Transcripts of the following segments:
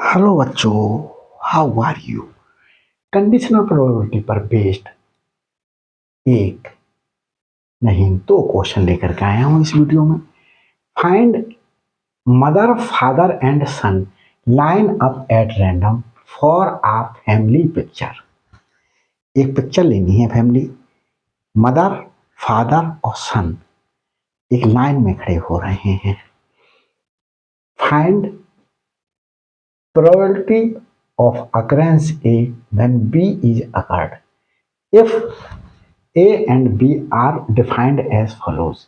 Hello बच्चों, how are you. Conditional probability पर based एक नहीं दो क्वेश्चन लेकर के आया हूं इस वीडियो में। Find mother father and son line up at random for a family picture. एक पिक्चर लेनी है फैमिली, मदर फादर और सन एक लाइन में खड़े हो रहे हैं। Find probability of occurrence A when B is occurred if A and B are defined as follows।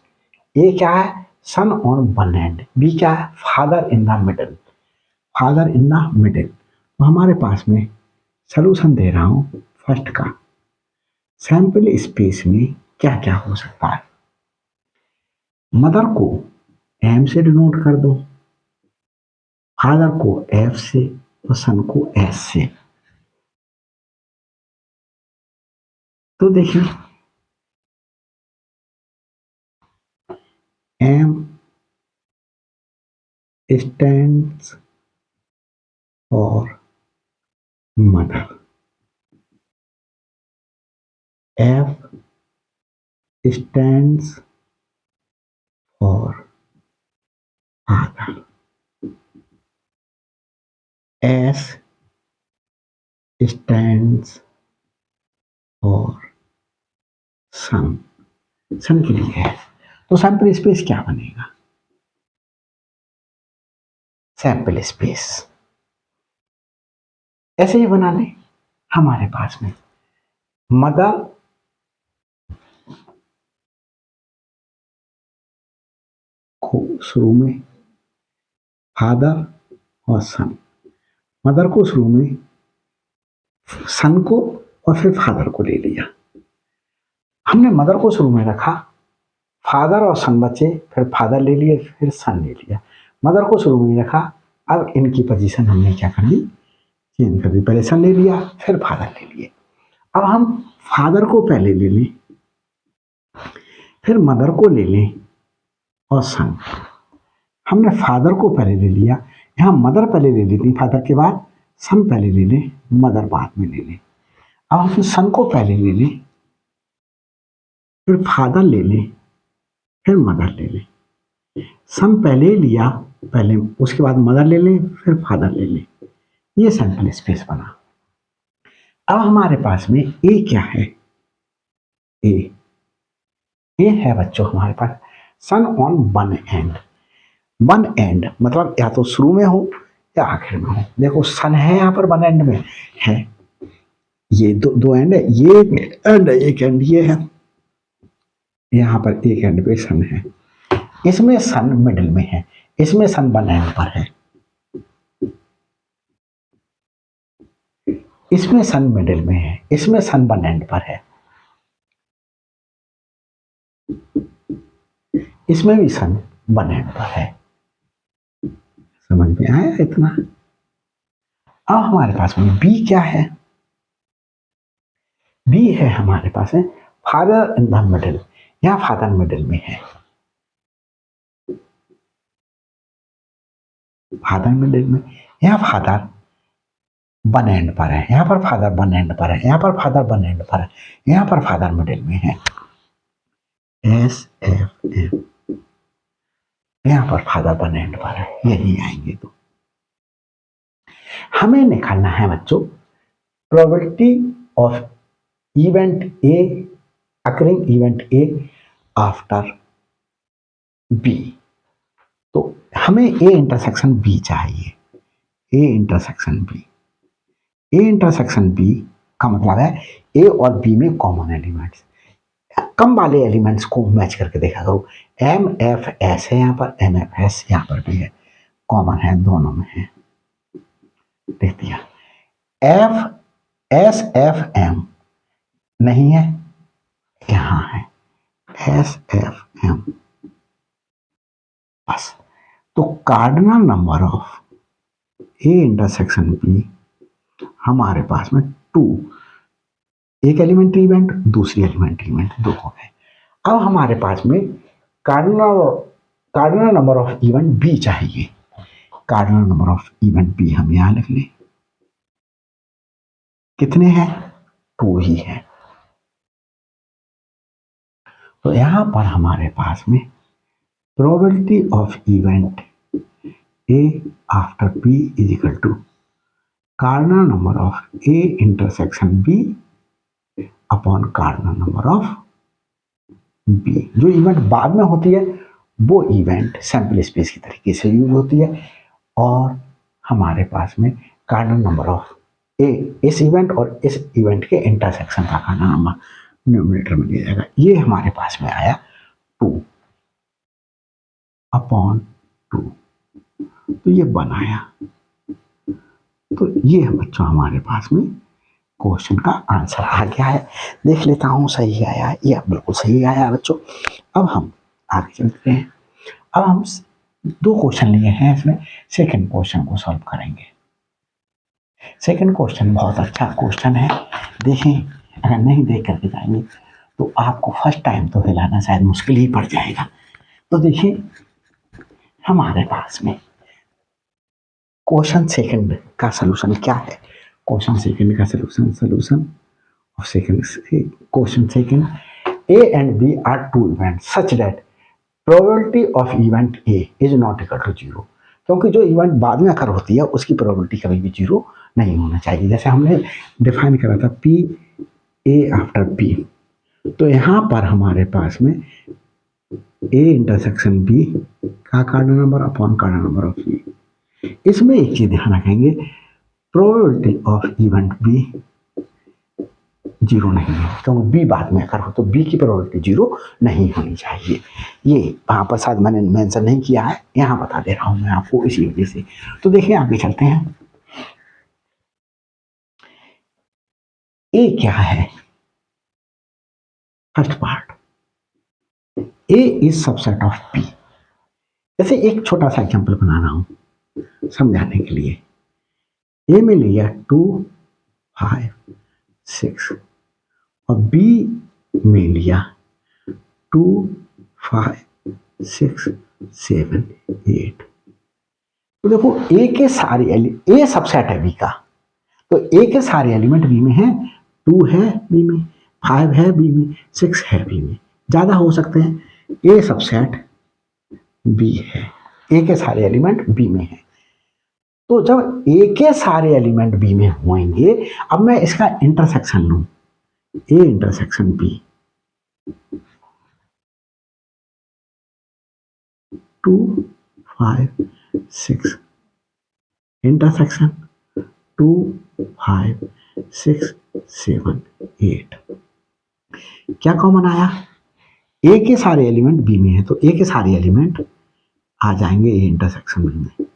A क्या है? सन ऑन वन एंड। B क्या है? Father in the middle. Father in the middle. तो हमारे पास में सलूशन दे रहा हूं फर्स्ट का। सैंपल स्पेस में क्या क्या हो सकता है? मदर को एम से डिनोट कर दो, फादर को एफ से और सन को एस से। तो देखिए M stands for mother, F stands for father, S stands for son. Son के लिए है तो सैंपल स्पेस क्या बनेगा? सैंपल स्पेस ऐसे ही बना लें। हमारे पास में मदर को शुरू में, फादर और सन। मदर को शुरू में, सन को और फिर फादर को ले लिया। हमने मदर को शुरू में रखा, फादर और सन बचे, फिर फादर ले लिए, फिर सन ले लिया। मदर को शुरू में रखा, अब इनकी पोजीशन हमने क्या कर ली? चेंज कर दी। पहले सन ले लिया, फिर फादर ले लिए। अब हम फादर को पहले ले लें, फिर मदर को ले लें और सन। हमने फादर को पहले ले लिया, यहाँ मदर पहले ले लेती, फादर के बाद सन पहले ले लें, मदर बाद में ले लें। अब हम सन को पहले ले लें, फिर फादर ले लें, फिर मदर ले लें। सन पहले लिया, पहले उसके बाद मदर ले लें, फिर फादर ले लें। ये सैंपल स्पेस बना। अब हमारे पास में ए क्या है? ए है बच्चों हमारे पास son on one end. One end मतलब या तो शुरू में हो या आखिर में हो। देखो सन है यहाँ पर वन एंड में है, ये दो एंड है, ये एंड एक एंड ये है, यहाँ पर एक एंड पे सन है, इसमें सन मिडिल में है, इसमें सन वन एंड पर है, इसमें सन मिडिल में है, इसमें सन वन एंड पर है, इसमें भी सन वन एंड पर है। समझ में आया इतना? अब हमारे पास में बी क्या है? बी है हमारे पास है फादर इन द मिडिल। यहाँ फादर मिडिल में है, फादर मिडिल में, यहाँ फादर वन एंड पर है, यहाँ पर फादर वन एंड पर है, यहाँ पर फादर वन एंड पर है, यहाँ पर फादर मिडिल में है, एस एफ एम। यहाँ पर फादर वन एंड पर है, यही आएंगे। तो हमें निकालना है बच्चों probability of event A, occurring event A after B. तो हमें ए इंटरसेक्शन बी चाहिए। A intersection B, A intersection B का मतलब है ए और बी में कॉमन एलिमेंट्स, कम वाले एलिमेंट्स को मैच करके देखा करो। एम एफ एस है यहाँ पर, एम एफ एस यहाँ पर भी है, कॉमन है, दोनों में है। देख दिया। एफ एस एफ एम नहीं है, यहाँ है एस एफ एम बस। तो cardinal number of A intersection B हमारे पास में 2, एक एलिमेंट्री इवेंट, दूसरी एलिमेंट्री इवेंट, दो हो गए। अब हमारे पास में cardinal number of event B चाहिए। Cardinal number of event B हम यहां लिख लें, कितने हैं, 2 ही है। तो यहां पर हमारे पास में probability of event A after B is equal to cardinal number of A intersection B upon cardinal number of B. जो इवेंट बाद में होती है वो इवेंट सैंपल स्पेस की तरीके से यूज होती है, और हमारे पास में कार्डिनल नंबर ऑफ ए इस इवेंट और इस इवेंट के इंटरसेक्शन का कार्डिनल नंबर न्यूमरेटर में दिया जाएगा। ये हमारे पास में आया 2 अपॉन 2, तो ये बनाया। तो ये बच्चों हमारे पास में क्वेश्चन का आंसर आ गया है। देख लेता हूं सही आया है या बिल्कुल सही आया है बच्चों। अब हम आगे चलते हैं। अब हम 2 क्वेश्चन लिए हैं, इसमें सेकंड क्वेश्चन को सॉल्व करेंगे। सेकंड क्वेश्चन बहुत अच्छा क्वेश्चन है, देखें। अगर नहीं देख करके जाएंगे तो आपको फर्स्ट टाइम तो हिलाना शायद मुश्किल ही पड़ जाएगा। तो देखिए हमारे पास में क्वेश्चन सेकंड का सलूशन क्या है। क्वेश्चन सेकंड का solution of second question second, A and B are 2 events such that probability of event A is not equal to 0। क्योंकि जो इवेंट बाद में अकर होती है उसकी प्रोबेबिलिटी कभी भी 0 नहीं होना चाहिए। जैसे हमने डिफाइन करा था पी ए आफ्टर बी, तो यहाँ पर हमारे पास में ए इंटरसेक्शन बी का cardinal number upon cardinal number of B. इसमें एक चीज ध्यान रखेंगे, प्रोबेबिलिटी ऑफ इवेंट बी 0 नहीं है, क्योंकि बी बाद में अगर हो तो बी की प्रोबेबिलिटी 0 नहीं होनी चाहिए। ये वहां पर शायद मैंने मेंशन नहीं किया है, यहां बता दे रहा हूं मैं आपको इसी वजह से। तो देखिए आगे चलते हैं। ए क्या है, first part, A is subset of B. जैसे एक छोटा सा एग्जांपल बना रहा हूं समझाने के लिए। ए में लिया 2 5 6 और बी में लिया 2 5 6 7 8। तो देखो ए के सारे ए सबसेट है बी का, तो ए के सारे एलिमेंट बी में है। 2 है बी में, 5 है बी में, 6 है बी में, ज्यादा हो सकते हैं। ए सबसेट बी है, ए के सारे एलिमेंट बी में है। तो जब ए के सारे एलिमेंट बी में होंगे, अब मैं इसका इंटरसेक्शन लूं, ए इंटरसेक्शन बी, 2 5 6 इंटरसेक्शन 2 5 6 7 8। क्या कॉमन आया, ए के सारे एलिमेंट बी में है, तो ए के सारे एलिमेंट आ जाएंगे ए इंटरसेक्शन बी में,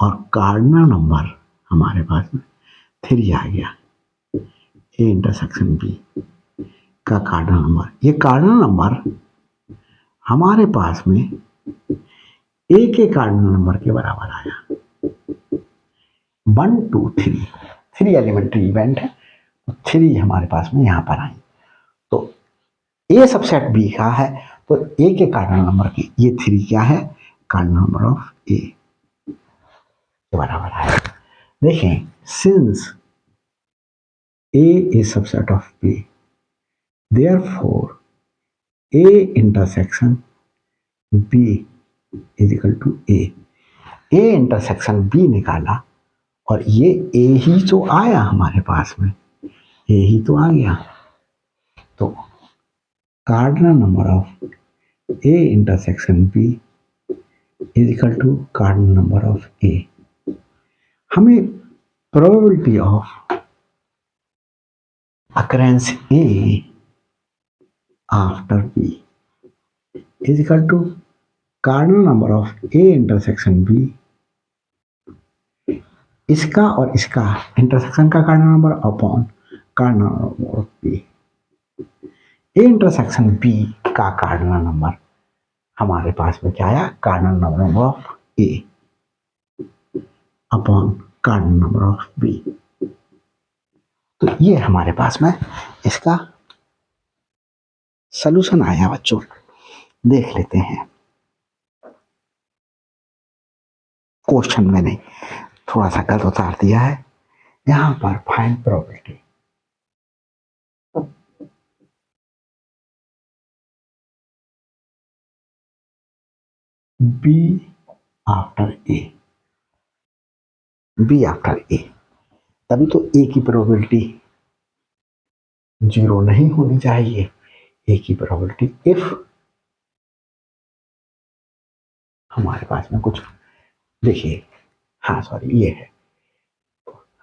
और कार्डिनल नंबर हमारे पास में 3 आ गया। ए इंटरसेक्शन बी का कार्डिनल नंबर, ये कार्डिनल नंबर हमारे पास में ए के कार्डिनल नंबर के बराबर आया। 1 2 3 3 एलिमेंट्री इवेंट है, तो 3 हमारे पास में यहां पर आई। तो ए सबसेट बी का है, तो ए के कार्डिनल नंबर की ये 3 क्या है, कार्डिनल नंबर ऑफ ए के बराबर है। देखें, since A is subset of B, therefore A intersection B is equal to A. A intersection B निकाला और ये ए ही तो आया हमारे पास में, ए ही तो आ गया। तो cardinal number of A intersection B is equal to cardinal number of A. हमें probability of occurrence A after B is equal to cardinal number of A intersection B, इसका और इसका इंटरसेक्शन का cardinal number upon cardinal number of B. A intersection B का cardinal number हमारे पास में क्या आया, cardinal number of A upon cardinal number of B. तो ये हमारे पास में इसका सलूशन आया बच्चों, देख लेते हैं। क्वेश्चन मैंने थोड़ा सा गलत उतार दिया है। यहां पर फाइंड प्रोबेबिलिटी बी आफ्टर ए, बी आफ्टर ए, तभी तो ए की प्रोबेबिलिटी 0 नहीं होनी चाहिए। ए की प्रोबेबिलिटी इफ हमारे पास में कुछ, देखिए, हाँ सॉरी ये है,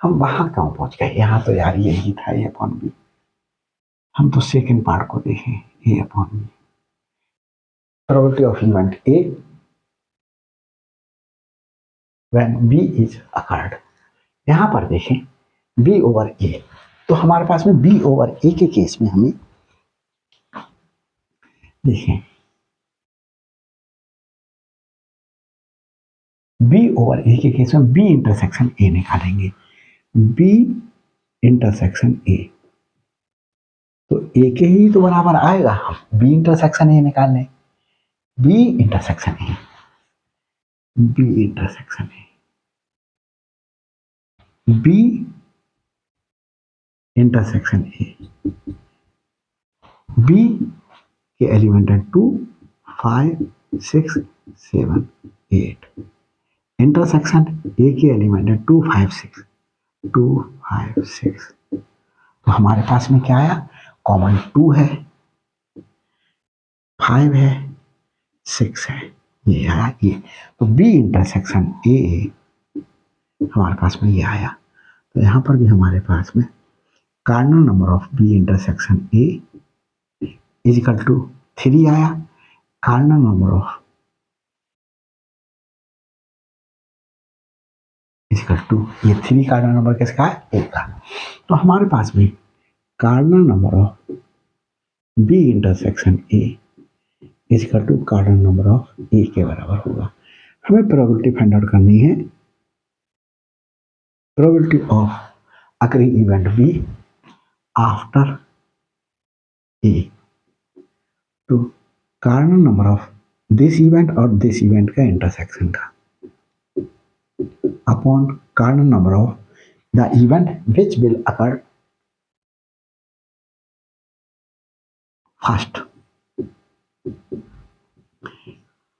हम वहां क्यों पहुंच गए, यहाँ तो यार यही था ए अपॉन बी। हम तो सेकेंड पार्ट को देखें, A upon B, probability of event A when B is occurred. यहां पर देखें बी ओवर ए, तो हमारे पास में बी ओवर ए के केस में हमें देखें बी ओवर ए के केस में बी इंटरसेक्शन ए निकालेंगे। बी इंटरसेक्शन ए, तो ए के ही तो बराबर आएगा, हम बी इंटरसेक्शन ए निकाल लें। B intersection A, B intersection A, B intersection A, B के एलिमेंट है 2, 5, 6, 7, 8। इंटरसेक्शन ए के एलिमेंट है 2, 5, 6, 2, 5, 6। तो हमारे पास में क्या आया, कॉमन 2 है, 5 है, 6 है, ये आया ये। तो बी इंटरसेक्शन ए हमारे पास में ये आया। तो यहाँ पर भी हमारे पास में cardinal number of B intersection A is equal to 3 आया। Cardinal number of is equal to, ये 3 कार्डिनल नंबर किसका है, ए का। तो हमारे पास में cardinal number of B intersection A is equal to cardinal number of A के बराबर होगा। हमें प्रोबेबिलिटी फाइंड आउट करनी है, probability of occurring event B after A, तो cardinal number of this event और दिस इवेंट का इंटरसेक्शन का upon cardinal number of the event which will occur first.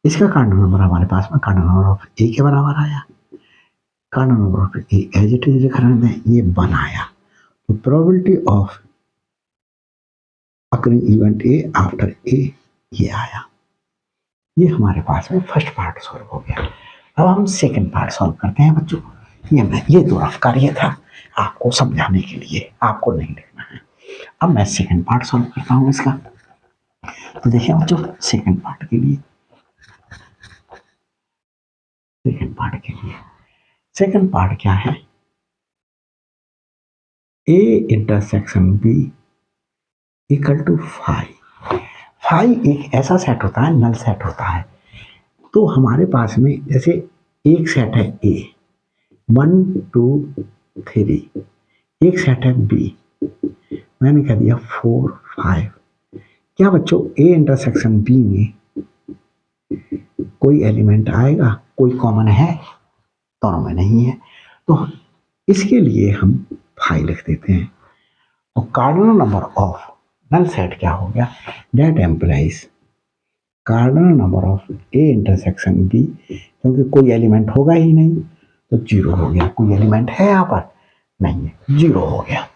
इसका कार्डिनल नंबर हमारे पास में कार्डिनल नंबर ऑफ ए के बराबर आया। Cardinal number of A as it is लिख रहे हैं, ये 1 आया। तो probability of occurring event A after A ये आया। ये हमारे पास में फर्स्ट पार्ट सॉल्व हो गया। अब हम सेकंड पार्ट सॉल्व करते हैं बच्चों। ये तो रफ कार्य था आपको समझाने के लिए, आपको नहीं लिखना है। अब मैं सेकंड पार्ट सॉल्व करता हूँ इसका। तो देखिए बच्चों, सेकंड पार्ट के लिए सेकंड पार्ट क्या है, A intersection B equal to 5। 5 एक ऐसा सेट होता है, नल सेट होता है। तो हमारे पास में जैसे एक सेट है ए 1, 2, 3, एक सेट है बी, मैंने कह दिया 4, 5। क्या बच्चों ए इंटरसेक्शन बी में कोई एलिमेंट आएगा, कोई कॉमन है, दोनों में नहीं है। तो इसके लिए हम 5 लिख देते हैं। और cardinal number of null set क्या हो गया, that implies cardinal number of A intersection B, क्योंकि कोई एलिमेंट होगा ही नहीं तो 0 हो गया। कोई एलिमेंट है यहाँ पर, नहीं है, 0 हो गया।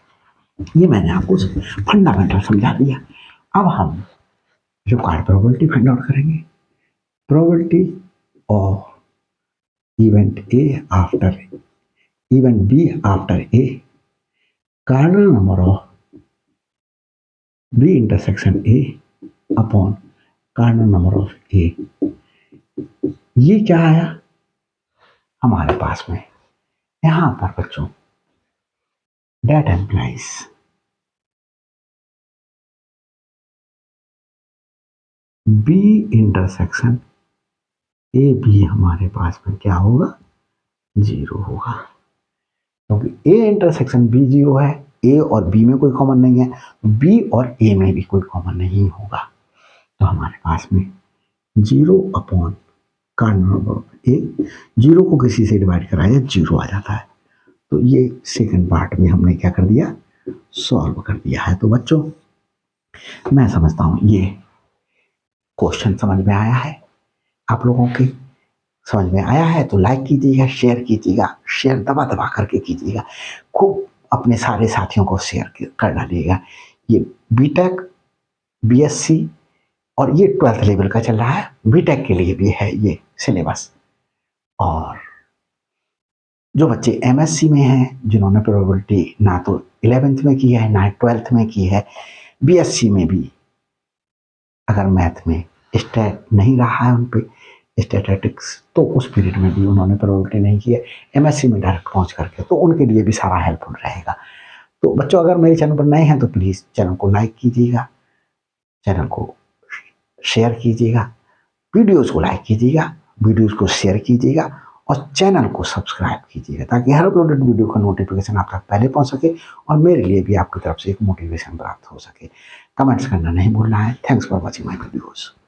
ये मैंने आपको फंडामेंटल समझा दिया। अब हम जो कार्ड प्रोबेबिलिटी फाइंड आउट करेंगे, probability of event A after event B after A, cardinal number of B intersection A upon cardinal number of A. ये क्या आया हमारे पास में, यहां पर बच्चों that implies B intersection A B हमारे पास में क्या होगा, 0 होगा। क्योंकि ए इंटरसेक्शन बी 0 है, ए और बी में कोई कॉमन नहीं है, बी और ए में भी कोई कॉमन नहीं होगा। तो हमारे पास में 0 अपॉन कार्डिनल ए, जीरो को किसी से डिवाइड कराया जीरो आ जाता है। तो ये सेकंड पार्ट में हमने क्या कर दिया, सॉल्व कर दिया है। तो बच्चों मैं समझता हूं ये क्वेश्चन समझ में आया है आप लोगों के। समझ में आया है तो लाइक कीजिएगा, शेयर कीजिएगा, शेयर दबा दबा करके कीजिएगा, खूब अपने सारे साथियों को शेयर कर डालिएगा। ये बीटेक, बीएससी और ये 12th लेवल का चल रहा है, बीटेक के लिए भी है ये सिलेबस। और जो बच्चे एमएससी में हैं, जिन्होंने प्रोबेबिलिटी ना तो 11th में की है ना 12th में की है, बीएससी में भी अगर मैथ में स्टैट नहीं रहा है उन पे स्टैटिस्टिक्स, तो उस पीरियड में भी उन्होंने प्रोबेबिलिटी नहीं की है, एमएससी में डायरेक्ट पहुंच करके, तो उनके लिए भी सारा हेल्पफुल रहेगा। तो बच्चों अगर मेरे चैनल पर नए हैं तो प्लीज़ चैनल को लाइक कीजिएगा, चैनल को शेयर कीजिएगा, वीडियोज़ को लाइक कीजिएगा, वीडियोज़ को शेयर कीजिएगा और चैनल को सब्सक्राइब कीजिएगा, ताकि हर अपलोडेड वीडियो का नोटिफिकेशन आप तक पहले पहुंच सके और मेरे लिए भी आपकी तरफ से एक मोटिवेशन प्राप्त हो सके। कमेंट्स करना नहीं भूलना है। Thanks for watching my videos.